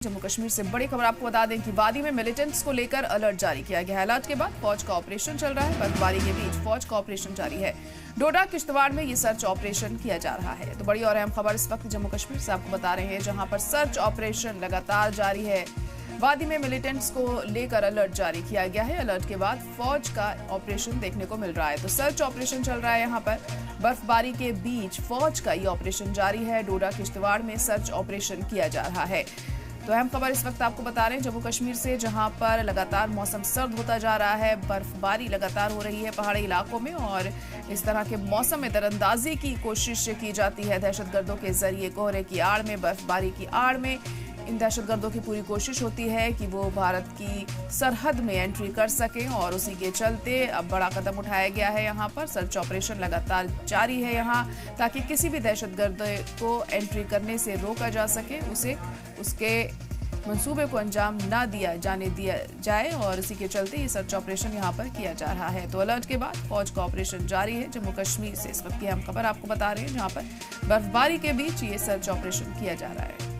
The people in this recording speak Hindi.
जम्मू कश्मीर से बड़ी खबर आपको बता दें कि वादी में मिलिटेंट्स को लेकर अलर्ट जारी किया गया है। अलर्ट के बाद फौज का ऑपरेशन चल रहा है। बर्फबारी के बीच फौज का ऑपरेशन जारी है। डोडा किश्तवाड़ में ये सर्च ऑपरेशन किया जा रहा है। तो बड़ी और अहम खबर इस वक्त जम्मू कश्मीर से आपको बता रहे हैं, जहां पर सर्च ऑपरेशन लगातार जारी है। वादी में मिलिटेंट्स को लेकर अलर्ट जारी किया गया है। अलर्ट के बाद फौज का ऑपरेशन देखने को मिल रहा है। तो सर्च ऑपरेशन चल रहा है। यहाँ पर बर्फबारी के बीच फौज का ये ऑपरेशन जारी है। डोडा किश्तवाड़ में सर्च ऑपरेशन किया जा रहा है। तो अहम खबर इस वक्त आपको बता रहे हैं जम्मू कश्मीर से, जहां पर लगातार मौसम सर्द होता जा रहा है। बर्फबारी लगातार हो रही है पहाड़ी इलाकों में और इस तरह के मौसम में दरअंदाजी की कोशिश की जाती है दहशतगर्दों के जरिए। कोहरे की आड़ में, बर्फबारी की आड़ में इन दहशतगर्दों की पूरी कोशिश होती है कि वो भारत की सरहद में एंट्री कर सकें और उसी के चलते अब बड़ा कदम उठाया गया है। यहाँ पर सर्च ऑपरेशन लगातार जारी है यहाँ, ताकि किसी भी दहशतगर्द को एंट्री करने से रोका जा सके, उसे उसके मंसूबे को अंजाम ना दिया जाए और इसी के चलते ये सर्च ऑपरेशन यहाँ पर किया जा रहा है। तो अलर्ट के बाद फौज का ऑपरेशन जारी है। जम्मू कश्मीर से इस वक्त की अहम खबर आपको बता रहे हैं, जहाँ पर बर्फबारी के बीच ये सर्च ऑपरेशन किया जा रहा है।